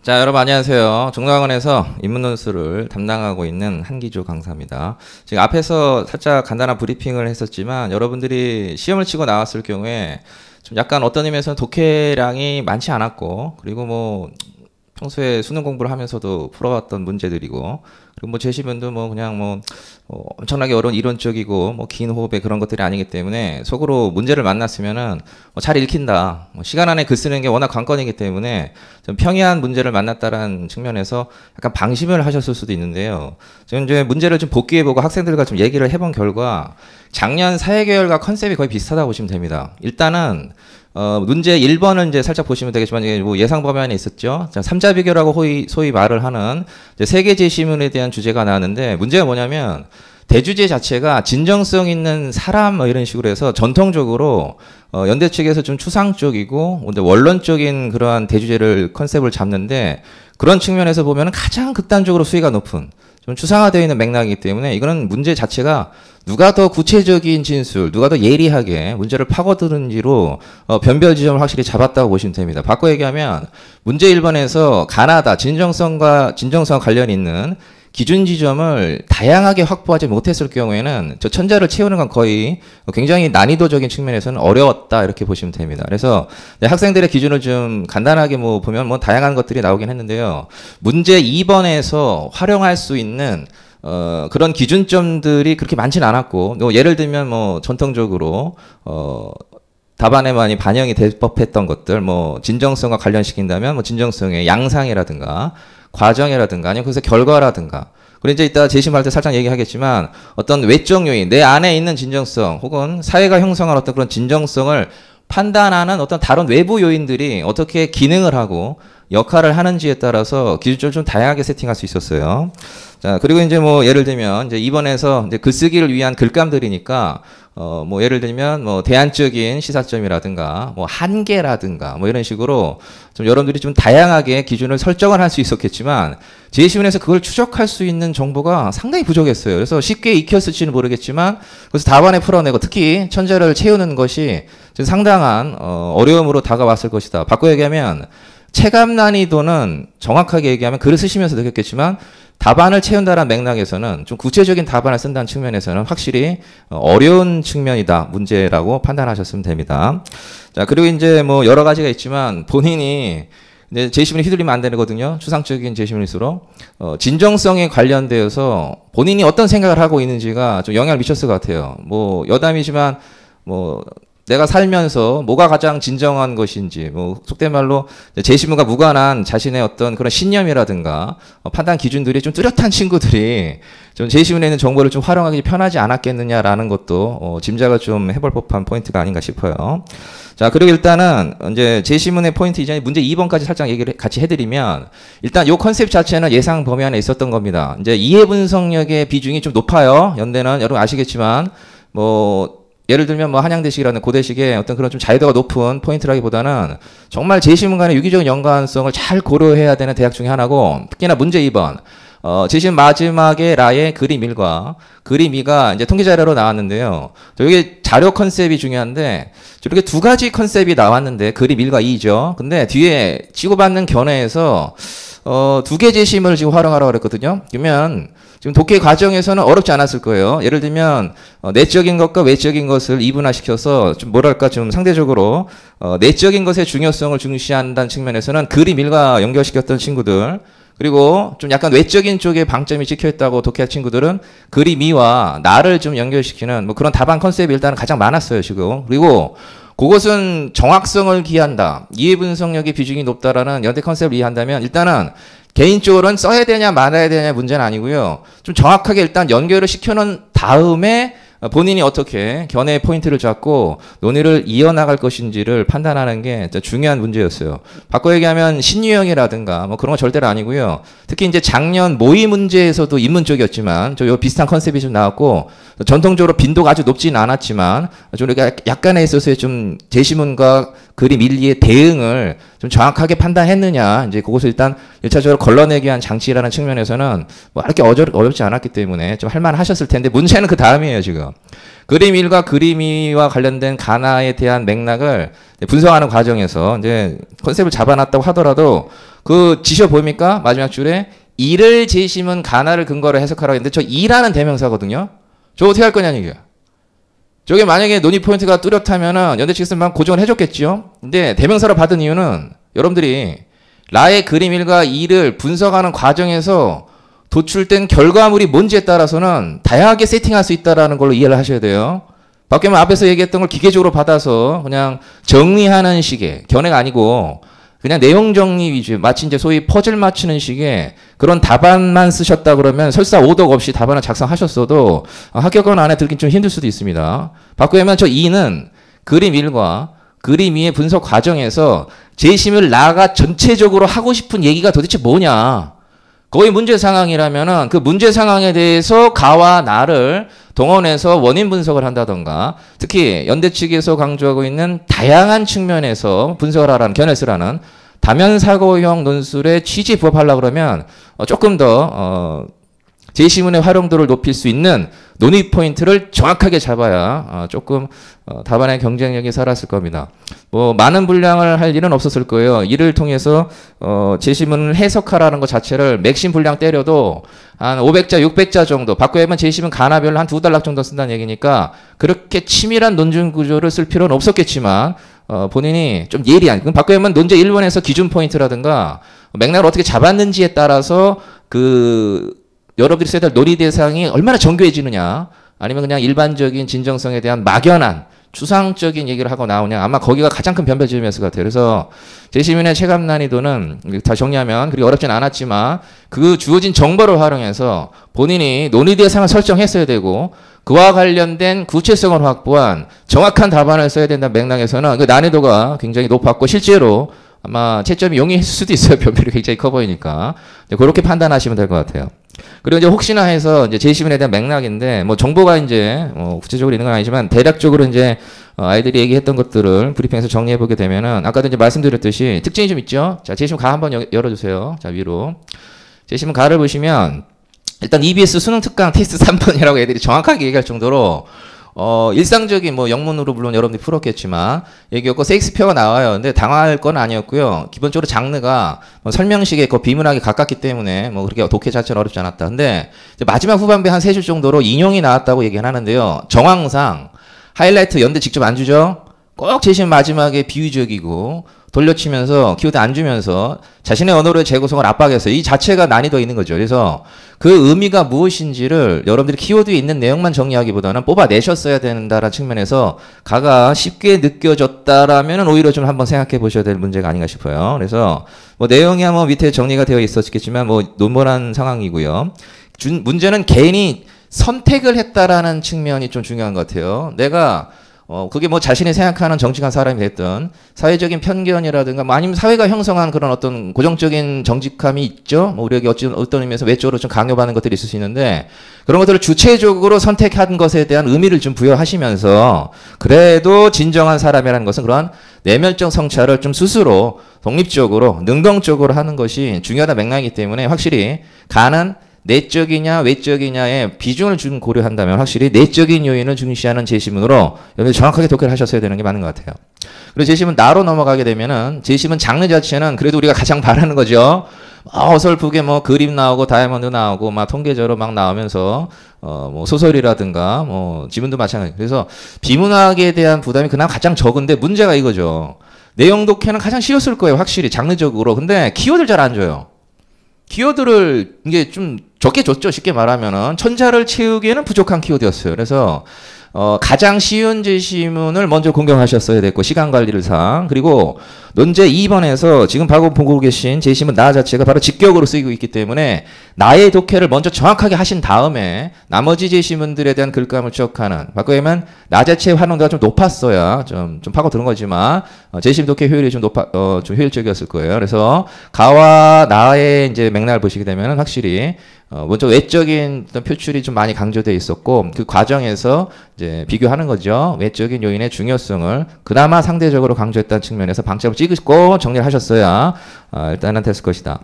자, 여러분 안녕하세요. 종로학원에서 인문논술을 담당하고 있는 한기조 강사입니다. 지금 앞에서 살짝 간단한 브리핑을 했었지만 여러분들이 시험을 치고 나왔을 경우에 좀 약간 어떤 의미에서는 독해량이 많지 않았고, 그리고 뭐 평소에 수능 공부를 하면서도 풀어왔던 문제들이고, 그리고 뭐 제시문도 뭐 그냥 뭐 엄청나게 어려운 이론적이고 뭐 긴 호흡의 그런 것들이 아니기 때문에 속으로 문제를 만났으면은 잘 읽힌다. 시간 안에 글 쓰는 게 워낙 관건이기 때문에 좀 평이한 문제를 만났다라는 측면에서 약간 방심을 하셨을 수도 있는데요. 저는 이제 문제를 좀 복기해보고 학생들과 좀 얘기를 해본 결과 작년 사회계열과 컨셉이 거의 비슷하다고 보시면 됩니다. 일단은 문제 1번을 이제 살짝 보시면 되겠지만, 이게 뭐 예상 범위 있었죠. 자, 삼자 비교라고 소위 말을 하는 이제 세계 제시문에 대한 주제가 나왔는데, 문제가 뭐냐면, 대주제 자체가 진정성 있는 사람 뭐 이런 식으로 해서 전통적으로 연대 측에서 좀 추상적이고 원론적인 그러한 대주제를 컨셉을 잡는데, 그런 측면에서 보면 가장 극단적으로 수위가 높은 좀 추상화되어 있는 맥락이기 때문에 이거는 문제 자체가 누가 더 구체적인 진술, 누가 더 예리하게 문제를 파고드는지로 변별 지점을 확실히 잡았다고 보시면 됩니다. 바꿔 얘기하면 문제 1번에서 가나다 진정성과 관련 있는 기준 지점을 다양하게 확보하지 못했을 경우에는 저 천자를 채우는 건 거의 굉장히 난이도적인 측면에서는 어려웠다, 이렇게 보시면 됩니다. 그래서 학생들의 기준을 좀 간단하게 뭐 보면 뭐 다양한 것들이 나오긴 했는데요. 문제 2번에서 활용할 수 있는 그런 기준점들이 그렇게 많지는 않았고, 뭐 예를 들면 뭐 전통적으로 답안에 많이 반영이 될 법했던 것들, 뭐 진정성과 관련시킨다면 뭐 진정성의 양상이라든가 과정이라든가 아니면 그래서 결과라든가, 그리고 이제 이따 제시할 때 살짝 얘기하겠지만 어떤 외적 요인, 내 안에 있는 진정성 혹은 사회가 형성한 어떤 그런 진정성을 판단하는 어떤 다른 외부 요인들이 어떻게 기능을 하고 역할을 하는지에 따라서 기준점을 좀 다양하게 세팅할 수 있었어요. 자, 그리고 이제 뭐 예를 들면 이제 이번에서 이제 글쓰기를 위한 글감들이니까 뭐 예를 들면 뭐 대안적인 시사점이라든가 뭐 한계라든가 뭐 이런 식으로 좀 여러분들이 좀 다양하게 기준을 설정을 할 수 있었겠지만 제시문에서 그걸 추적할 수 있는 정보가 상당히 부족했어요. 그래서 쉽게 익혔을지는 모르겠지만 그래서 답안에 풀어내고 특히 천자를 채우는 것이 좀 상당한 어려움으로 다가왔을 것이다. 바꿔 얘기하면 체감 난이도는 정확하게 얘기하면 글을 쓰시면서 느꼈겠지만 답안을 채운다는 맥락에서는 좀 구체적인 답안을 쓴다는 측면에서는 확실히 어려운 측면이다, 문제라고 판단하셨으면 됩니다. 자, 그리고 이제 뭐 여러 가지가 있지만 본인이 이제 제시문에 휘둘리면 안 되거든요. 추상적인 제시문일수록 진정성에 관련되어서 본인이 어떤 생각을 하고 있는지가 좀 영향을 미쳤을 것 같아요. 뭐 여담이지만 뭐 내가 살면서 뭐가 가장 진정한 것인지, 뭐 속된 말로 제시문과 무관한 자신의 어떤 그런 신념이라든가 판단 기준들이 좀 뚜렷한 친구들이 좀 제시문에 있는 정보를 좀 활용하기 편하지 않았겠느냐라는 것도 짐작을 좀 해볼 법한 포인트가 아닌가 싶어요. 자, 그리고 일단은 이제 제시문의 포인트 이전에 문제 2번까지 살짝 얘기를 같이 해드리면, 일단 요 컨셉 자체는 예상 범위 안에 있었던 겁니다. 이제 이해 분석력의 비중이 좀 높아요. 연대는 여러분 아시겠지만 뭐 예를 들면 뭐 한양대식이라는 고대식의 어떤 그런 좀 자유도가 높은 포인트라기보다는 정말 제시문 간의 유기적인 연관성을 잘 고려해야 되는 대학 중에 하나고, 특히나 문제 2번 제시문 마지막에 라의 그림 1과 그림 2가 이제 통계 자료로 나왔는데요. 이게 자료 컨셉이 중요한데 이렇게 두 가지 컨셉이 나왔는데 그림 1과 2죠. 근데 뒤에 치고받는 견해에서 두 개 제시문을 지금 활용하라고 그랬거든요. 그러면 지금 독해 과정에서는 어렵지 않았을 거예요. 예를 들면 내적인 것과 외적인 것을 이분화시켜서 좀 뭐랄까 좀 상대적으로 내적인 것의 중요성을 중시한다는 측면에서는 그림 1과 연결시켰던 친구들, 그리고 좀 약간 외적인 쪽에 방점이 찍혀있다고 독해할 친구들은 그림 2와 나를 좀 연결시키는 뭐 그런 답안 컨셉이 일단 가장 많았어요, 지금. 그리고 그것은 정확성을 기한다, 이해 분석력의 비중이 높다라는 연대 컨셉을 이해한다면 일단은 개인적으로는 써야 되냐 말아야 되냐 문제는 아니고요. 좀 정확하게 일단 연결을 시켜놓은 다음에 본인이 어떻게 견해의 포인트를 잡고 논의를 이어나갈 것인지를 판단하는 게 중요한 문제였어요. 바꿔 얘기하면 신유형이라든가 뭐 그런 건 절대로 아니고요. 특히 이제 작년 모의 문제에서도 인문 쪽이었지만 요 비슷한 컨셉이 좀 나왔고, 전통적으로 빈도가 아주 높지는 않았지만 좀 약간에 있어서의 좀 제시문과 그림 1, 2의 대응을 좀 정확하게 판단했느냐, 이제 그것을 일단 1차적으로 걸러내기 위한 장치라는 측면에서는 뭐 이렇게 어렵지 않았기 때문에 좀 할만하셨을 텐데, 문제는 그 다음이에요, 지금. 그림 1과 그림 2와 관련된 가나에 대한 맥락을 분석하는 과정에서 이제 컨셉을 잡아놨다고 하더라도 그 지셔 보입니까? 마지막 줄에 이를 재심은 가나를 근거로 해석하라고 했는데 저 이라는 대명사거든요. 저거 어떻게 할 거냐는 얘기야. 저게 만약에 논의 포인트가 뚜렷하면은 연대 측에서 막 고정을 해줬겠죠. 근데 대명사로 받은 이유는 여러분들이 라의 그림 1과 2를 분석하는 과정에서 도출된 결과물이 뭔지에 따라서는 다양하게 세팅할 수 있다는 걸로 이해를 하셔야 돼요. 밖에만 앞에서 얘기했던 걸 기계적으로 받아서 그냥 정리하는 식의 견해가 아니고 그냥 내용 정리 위주, 마치 이제 소위 퍼즐 맞추는 식의 그런 답안만 쓰셨다 그러면 설사 오덕 없이 답안을 작성하셨어도 합격권 안에 들긴 좀 힘들 수도 있습니다. 바꾸면 저 2는 그림 1과 그림 2의 분석 과정에서 재심을 나가 전체적으로 하고 싶은 얘기가 도대체 뭐냐. 거의 문제 상황이라면은 그 문제 상황에 대해서 가와 나를 동원해서 원인 분석을 한다던가 특히 연대 측에서 강조하고 있는 다양한 측면에서 분석을 하라는 견해를 쓰라는 다면사고형 논술의 취지에 부합하려고 그러면 조금 더 재심문의 활용도를 높일 수 있는 논의 포인트를 정확하게 잡아야 조금 답안의 경쟁력이 살았을 겁니다. 뭐 많은 분량을 할 일은 없었을 거예요. 이를 통해서 재심문을 해석하라는 것 자체를 맥심 분량 때려도 한 500자, 600자 정도 바꿔야만 재심은 가나별로 한 2달락 정도 쓴다는 얘기니까 그렇게 치밀한 논증 구조를 쓸 필요는 없었겠지만 본인이 좀 예리한 그럼 바꿔야만 논제 1번에서 기준 포인트라든가 맥락을 어떻게 잡았는지에 따라서 여러분들이 써야 될 논의 대상이 얼마나 정교해지느냐 아니면 그냥 일반적인 진정성에 대한 막연한 추상적인 얘기를 하고 나오냐 아마 거기가 가장 큰 변별점이었을 것 같아요. 그래서 재심문의 체감 난이도는 다 정리하면 그리 어렵진 않았지만 그 주어진 정보를 활용해서 본인이 논의 대상을 설정했어야 되고 그와 관련된 구체성을 확보한 정확한 답안을 써야 된다는 맥락에서는 그 난이도가 굉장히 높았고 실제로 아마 채점이 용이했을 수도 있어요. 변별이 굉장히 커 보이니까. 그렇게 판단하시면 될 것 같아요. 그리고 이제 혹시나 해서 이제 재심문에 대한 맥락인데 뭐 정보가 이제 구체적으로 있는 건 아니지만 대략적으로 이제 아이들이 얘기했던 것들을 브리핑에서 정리해 보게 되면은 아까도 이제 말씀드렸듯이 특징이 좀 있죠. 자, 재심문 가 한번 열어주세요. 자, 위로. 재심문 가를 보시면 일단 EBS 수능 특강 테스트 3번이라고 애들이 정확하게 얘기할 정도로 일상적인 뭐 영문으로 물론 여러분들이 풀었겠지만 얘기였고 셰익스피어가 나와요. 근데 당황할 건 아니었고요. 기본적으로 장르가 뭐 설명식에 그 비문학에 가깝기 때문에 뭐 그렇게 독해 자체는 어렵지 않았다. 근데 이제 마지막 후반부에 한 3줄 정도로 인용이 나왔다고 얘기는 하는데요. 정황상 하이라이트 연대 직접 안 주죠. 꼭 재심 마지막에 비유적이고 돌려치면서 키워드 안 주면서 자신의 언어로의 재구성을 압박해서 이 자체가 난이도가 있는 거죠. 그래서 그 의미가 무엇인지를 여러분들이 키워드에 있는 내용만 정리하기보다는 뽑아내셨어야 된다라는 측면에서 가가 쉽게 느껴졌다라면 오히려 좀 한번 생각해 보셔야 될 문제가 아닌가 싶어요. 그래서 뭐 내용이야 뭐 밑에 정리가 되어 있었겠지만 뭐 논문한 상황이고요. 문제는 개인이 선택을 했다라는 측면이 좀 중요한 것 같아요. 내가 그게 뭐 자신이 생각하는 정직한 사람이 됐든 사회적인 편견이라든가 뭐 아니면 사회가 형성한 그런 어떤 고정적인 정직함이 있죠. 뭐 우리에게 어떤 의미에서 외적으로 좀 강요받는 것들이 있을 수 있는데 그런 것들을 주체적으로 선택한 것에 대한 의미를 좀 부여하시면서 그래도 진정한 사람이라는 것은 그런 내면적 성찰을 좀 스스로 독립적으로 능동적으로 하는 것이 중요하다 맥락이기 때문에 확실히 가는 내적이냐 외적이냐의 비중을 좀 고려한다면 확실히 내적인 요인을 중시하는 재심문으로 여러분들 정확하게 독해를 하셨어야 되는 게 맞는 것 같아요. 그리고 재심문 나로 넘어가게 되면은 재심문 장르 자체는 그래도 우리가 가장 바라는 거죠. 어설프게 뭐 그림 나오고 다이아몬드 나오고 막 통계적으로 막 나오면서 뭐 소설이라든가 뭐 지문도 마찬가지. 그래서 비문학에 대한 부담이 그나마 가장 적은데 문제가 이거죠. 내용 독해는 가장 쉬웠을 거예요. 확실히 장르적으로. 근데 키워드를 잘 안 줘요. 키워드를 이게 좀 적게 줬죠. 쉽게 말하면은 천자를 채우기에는 부족한 키워드였어요. 그래서 가장 쉬운 재심문을 먼저 공경하셨어야 됐고 시간 관리를 상 그리고 논제 2번에서 지금 바로 보고 계신 재심문 나 자체가 바로 직격으로 쓰이고 있기 때문에 나의 독해를 먼저 정확하게 하신 다음에 나머지 재심문들에 대한 글감을 추적하는 바꾸면 나 자체의 활용도가 좀 높았어야 좀 파고드는 거지만 재심 독해 효율이 좀 좀 효율적이었을 거예요. 그래서 가와 나의 이제 맥락을 보시게 되면 확실히 먼저 외적인 어떤 표출이 좀 많이 강조되어 있었고 그 과정에서 이제 비교하는 거죠. 외적인 요인의 중요성을 그나마 상대적으로 강조했다는 측면에서 방점을 찍고 정리를 하셨어야 일단은 됐을 것이다.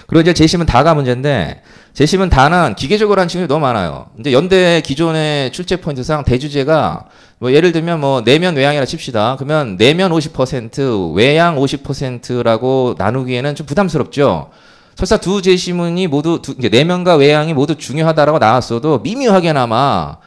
그리고 이제 재심은 다가 문제인데 재심은 다는 기계적으로 한 친구들이 너무 많아요. 근데 연대 기존의 출제 포인트상 대주제가 뭐 예를 들면 뭐 내면 외양이라 칩시다. 그러면 내면 50%, 외양 50%라고 나누기에는 좀 부담스럽죠. 설사 두 재시문이 모두 내면과 외양이 모두 중요하다라고 나왔어도 미묘하게나마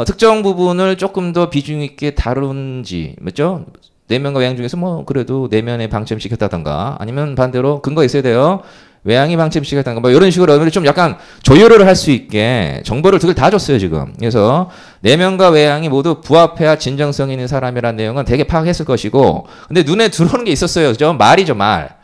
특정 부분을 조금 더 비중 있게 다룬지 맞죠? 내면과 외양 중에서 뭐 그래도 내면에 방점시켰다던가 아니면 반대로 근거 있어야 돼요. 외양이 방침시켰다던가 뭐 이런 식으로 좀 약간 조율을 할 수 있게 정보를 두 개 다 줬어요 지금. 그래서 내면과 외양이 모두 부합해야 진정성 있는 사람이라는 내용은 되게 파악했을 것이고 근데 눈에 들어오는 게 있었어요. 그죠? 말이죠 말.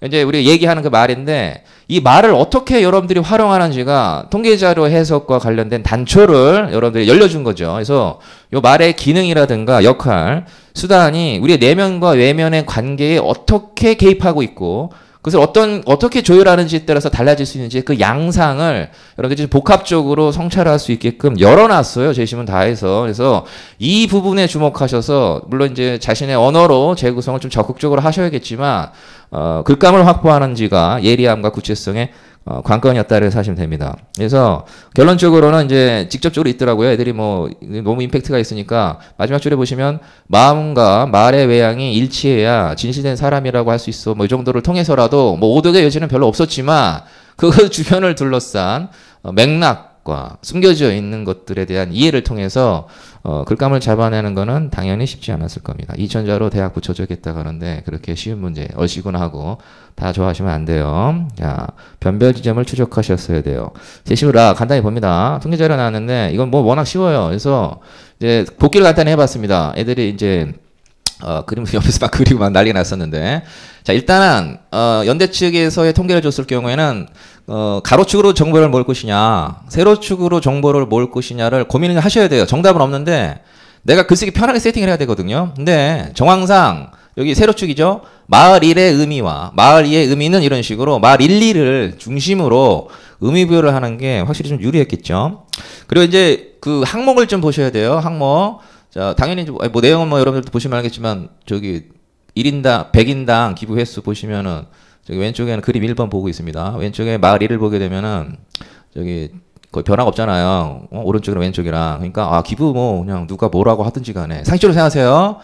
이제 우리가 얘기하는 그 말인데 이 말을 어떻게 여러분들이 활용하는지가 통계자료 해석과 관련된 단초를 여러분들이 열려준 거죠. 그래서 이 말의 기능이라든가 역할, 수단이 우리의 내면과 외면의 관계에 어떻게 개입하고 있고 그것을 어떻게 조율하는지에 따라서 달라질 수 있는지 그 양상을 여러분들이 복합적으로 성찰할 수 있게끔 열어놨어요. 재심은 다 해서. 그래서 이 부분에 주목하셔서, 물론 이제 자신의 언어로 재구성을 좀 적극적으로 하셔야겠지만, 글감을 확보하는지가 예리함과 구체성의 관건이었다고 하시면 됩니다. 그래서 결론적으로는 이제 직접적으로 있더라고요. 애들이 뭐 너무 임팩트가 있으니까 마지막 줄에 보시면 마음과 말의 외양이 일치해야 진실된 사람이라고 할 수 있어. 뭐 이 정도를 통해서라도 뭐 오덕의 여지는 별로 없었지만 그 주변을 둘러싼 맥락과 숨겨져 있는 것들에 대한 이해를 통해서 글감을 잡아내는 거는 당연히 쉽지 않았을 겁니다. 2000자로 대학 붙여주겠다고 하는데 그렇게 쉬운 문제 얼씨구나 하고 다 좋아하시면 안 돼요. 자, 변별 지점을 추적하셨어야 돼요. 제시으로 간단히 봅니다. 통계자료 나왔는데 이건 뭐 워낙 쉬워요. 그래서 이제 복기를 간단히 해봤습니다. 애들이 이제 그림 옆에서 막 그리고 막 난리가 났었는데 자 일단은 연대 측에서의 통계를 줬을 경우에는 가로축으로 정보를 모을 것이냐 세로축으로 정보를 모을 것이냐를 고민을 하셔야 돼요. 정답은 없는데 내가 글쓰기 편하게 세팅을 해야 되거든요. 근데 정황상 여기 세로축이죠. 마을 1의 의미와 마을 2의 의미는 이런 식으로 마을 1, 2를 중심으로 의미 부여를 하는 게 확실히 좀 유리했겠죠. 그리고 이제 그 항목을 좀 보셔야 돼요. 항목. 자, 당연히 뭐 내용은 뭐 여러분들도 보시면 알겠지만 저기 1인당 100인당 기부 횟수 보시면은 저기 왼쪽에는 그림 1번 보고 있습니다. 왼쪽에 마을 1을 보게 되면은 저기 거의 변화가 없잖아요. 오른쪽이랑 왼쪽이랑. 그러니까 기부 뭐 그냥 누가 뭐라고 하든지 간에 상식적으로 생각하세요.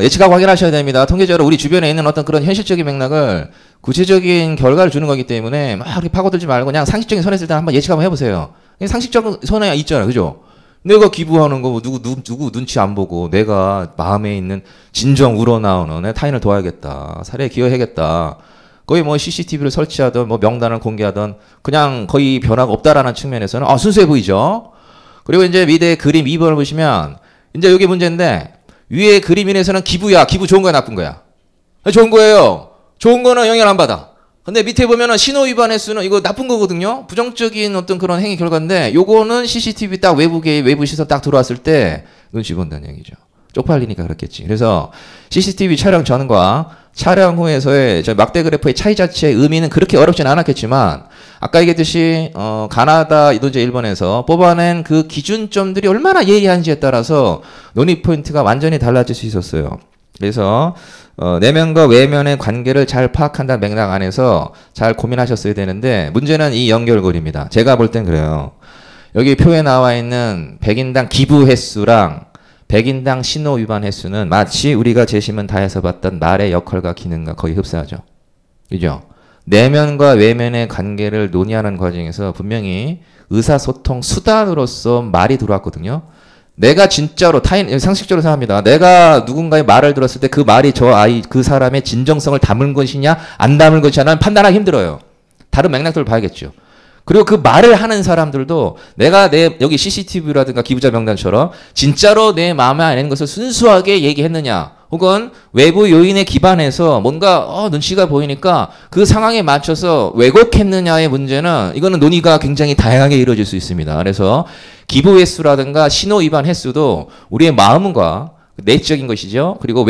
예측하고 확인하셔야 됩니다. 통계적으로 우리 주변에 있는 어떤 그런 현실적인 맥락을 구체적인 결과를 주는 거기 때문에 막 이렇게 파고들지 말고 그냥 상식적인 선에 있을 때 한번 예측 한번 해보세요. 상식적인 선에 있잖아요. 그죠? 내가 기부하는 거 누구 눈치 안 보고 내가 마음에 있는 진정 우러나오는 내 타인을 도와야겠다. 사례에 기여해야겠다. 거의 뭐 CCTV를 설치하든 뭐 명단을 공개하든 그냥 거의 변화가 없다라는 측면에서는 순수해 보이죠. 그리고 이제 밑에 그림 2번을 보시면 이제 여기 문제인데 위에 그림 인에서는 기부야. 기부 좋은 거야 나쁜 거야? 좋은 거예요. 좋은 거는 영향 안 받아. 근데 밑에 보면은 신호 위반 횟수는 이거 나쁜 거거든요. 부정적인 어떤 그런 행위 결과인데 요거는 CCTV 딱 외부 시설 딱 들어왔을 때 눈치 본다는 얘기죠. 쪽팔리니까 그렇겠지. 그래서 CCTV 촬영 전과 촬영 후에서의 저 막대 그래프의 차이 자체의 의미는 그렇게 어렵진 않았겠지만 아까 얘기했듯이 가나다 이제 일본에서 뽑아낸 그 기준점들이 얼마나 예리한지에 따라서 논의 포인트가 완전히 달라질 수 있었어요. 그래서 내면과 외면의 관계를 잘 파악한다는 맥락 안에서 잘 고민하셨어야 되는데 문제는 이 연결고리입니다. 제가 볼 땐 그래요. 여기 표에 나와 있는 100인당 기부 횟수랑 100인당 신호 위반 횟수는 마치 우리가 재심은 다해서 봤던 말의 역할과 기능과 거의 흡사하죠. 그죠? 내면과 외면의 관계를 논의하는 과정에서 분명히 의사소통 수단으로서 말이 들어왔거든요. 내가 진짜로 상식적으로 생각합니다. 내가 누군가의 말을 들었을 때 그 말이 그 사람의 진정성을 담은 것이냐 안 담은 것이냐는 판단하기 힘들어요. 다른 맥락들을 봐야겠죠. 그리고 그 말을 하는 사람들도 내가 여기 CCTV라든가 기부자 명단처럼 진짜로 내 마음에 안 드는 것을 순수하게 얘기했느냐 혹은 외부 요인에 기반해서 뭔가 눈치가 보이니까 그 상황에 맞춰서 왜곡했느냐의 문제는 이거는 논의가 굉장히 다양하게 이루어질 수 있습니다. 그래서 기부 횟수라든가 신호 위반 횟수도 우리의 마음과 내적인 것이죠. 그리고